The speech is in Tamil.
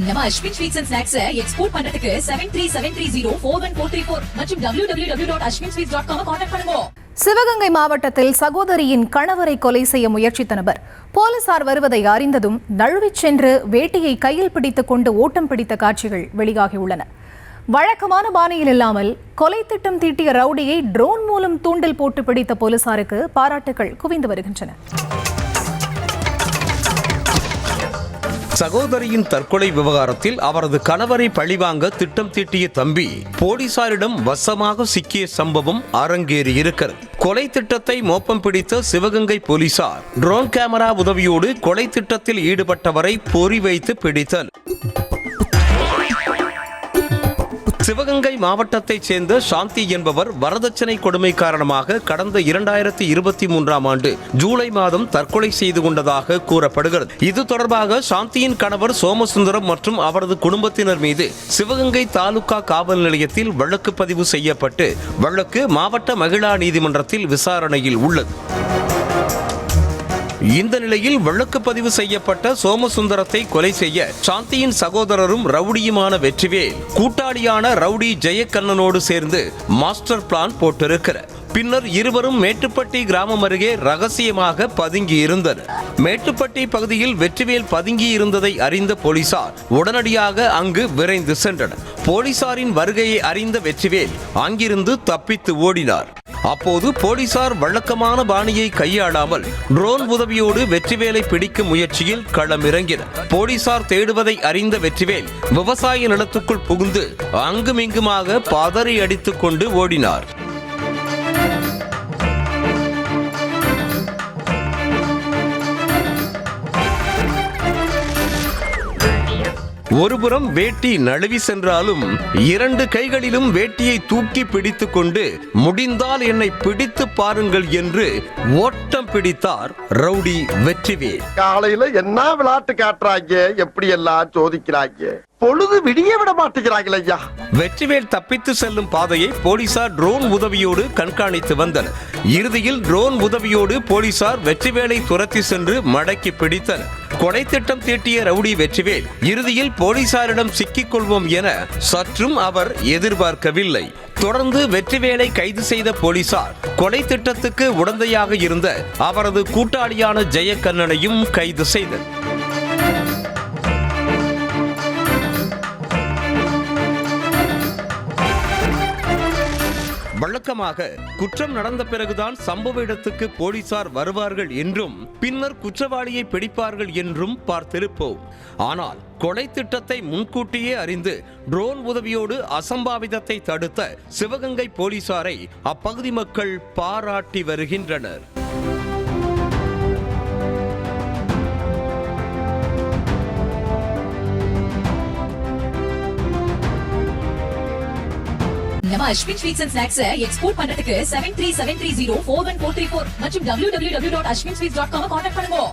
நம்ம Ashwin sweets and snacks export பண்றதுக்கு 7373041434 மற்றும் www.ashwinsweets.com கான்டாக்ட் பண்ணுங்க. சிவகங்கை மாவட்டத்தில் சகோதரியின் கணவரை கொலை செய்ய முயற்சித்த நபர் போலீசார் வருவதை அறிந்ததும் நழுவிச் சென்று வேட்டியை கையில் பிடித்துக் கொண்டு ஓட்டம் பிடித்த காட்சிகள் வெளியாகியுள்ளன. வழக்கமான பாணியில் இல்லாமல் கொலை திட்டம் தீட்டிய ரவுடியை ட்ரோன் மூலம் தூண்டில் போட்டு பிடித்த போலீசாருக்கு பாராட்டுகள் குவிந்து வருகின்றன. சகோதரியின் தற்கொலை விவகாரத்தில் அவரது கணவரை பழிவாங்க திட்டம் தீட்டிய தம்பி போலீசாரிடம் வசமாக சிக்கிய சம்பவம் அரங்கேறியிருக்கிறது. கொலை திட்டத்தை மோப்பம் பிடித்த சிவகங்கை போலீசார் ட்ரோன் கேமரா உதவியோடு கொலை திட்டத்தில் ஈடுபட்டவரை பொறி வைத்து பிடித்தனர். சிவகங்கை மாவட்டத்தைச் சேர்ந்த சாந்தி என்பவர் வரதட்சணை கொடுமை காரணமாக கடந்த 2023ஆம் ஆண்டு ஜூலை மாதம் தற்கொலை செய்து கொண்டதாக கூறப்படுகிறது. இது தொடர்பாக சாந்தியின் கணவர் சோமசுந்தரம் மற்றும் அவரது குடும்பத்தினர் மீது சிவகங்கை தாலுகா காவல் நிலையத்தில் வழக்கு பதிவு செய்யப்பட்டு வழக்கு மாவட்ட மகிழா நீதிமன்றத்தில் விசாரணையில் உள்ளது. இந்த நிலையில் வழக்கு பதிவு செய்யப்பட்ட சோமசுந்தரத்தை கொலை செய்ய சாந்தியின் சகோதரரும் ரவுடியுமான வெற்றிவேல் கூட்டாளியான ரவுடி ஜெயக்கண்ணனோடு சேர்ந்து மாஸ்டர் பிளான் போட்டிருக்கிறார். பின்னர் இருவரும் மேட்டுப்பட்டி கிராமம் அருகே ரகசியமாக பதுங்கி இருந்தனர். மேட்டுப்பட்டி பகுதியில் வெற்றிவேல் பதுங்கி இருந்ததை அறிந்த போலீசார் உடனடியாக அங்கு விரைந்து சென்றனர். போலீசாரின் வருகையை அறிந்த வெற்றிவேல் அங்கிருந்து தப்பித்து ஓடினார். அப்போது போலீசார் வழக்கமான பாணியை கையாளாமல் ட்ரோன் உதவியோடு வெற்றிவேலை பிடிக்கும் முயற்சியில் களமிறங்கினர். போலீசார் தேடுவதை அறிந்த வெற்றிவேல் விவசாய நிலத்துக்குள் புகுந்து அங்குமிங்குமாக பதறி அடித்துக் கொண்டு ஓடினார். ஒருபுறம் வேட்டி நழுவி சென்றாலும் இரண்டு கைகளிலும் வேட்டியை தூக்கி பிடித்துக் கொண்டு முடிந்தால் என்னை பிடித்து பாருங்கள் என்று ஓட்டம் பிடித்தார் ரவுடி வெற்றிவேல். காலையில என்ன விளையாட்டு காட்டுறாங்க, எப்படி எல்லாம் சோதிக்கிறாங்க, பொழுது விடிய விட மாட்டேங்கிறாங்களே ஐயா. வெற்றிவேல் தப்பித்து செல்லும் பாதையை போலீசார் ட்ரோன் உதவியோடு கண்காணித்து வந்தனர். இறுதியில் ட்ரோன் உதவியோடு போலீசார் வெற்றிவேலை துரத்தி சென்று மடக்கி பிடித்தனர். கொலை திட்டம் தீட்டிய ரவுடி வெற்றிவேல் இறுதியில் போலீசாரிடம் சிக்கிக் கொள்வோம் என சற்றும் அவர் எதிர்பார்க்கவில்லை. தொடர்ந்து வெற்றிவேலை கைது செய்த போலீசார் கொலை திட்டத்துக்கு உடந்தையாக இருந்த அவரது கூட்டாளியான ஜெயக்கண்ணனையும் கைது செய்தனர். வழக்கமாக குற்றம் நடந்த பிறகுதான் சம்பவ இடத்துக்கு போலீசார் வருவார்கள் என்றும் பின்னர் குற்றவாளியை பிடிப்பார்கள் என்றும் பார்த்திருப்போம். ஆனால் கொலை திட்டத்தை முன்கூட்டியே அறிந்து ட்ரோன் உதவியோடு அசம்பாவிதத்தை தடுத்த சிவகங்கை போலீசாரை அப்பகுதி மக்கள் பாராட்டி வருகின்றனர். நம்ம Ashwin sweets and snacks export பண்றதுக்கு 7373041434 மற்றும் www.ashwinsweets.com கான்டாக்ட் பண்ணுங்க.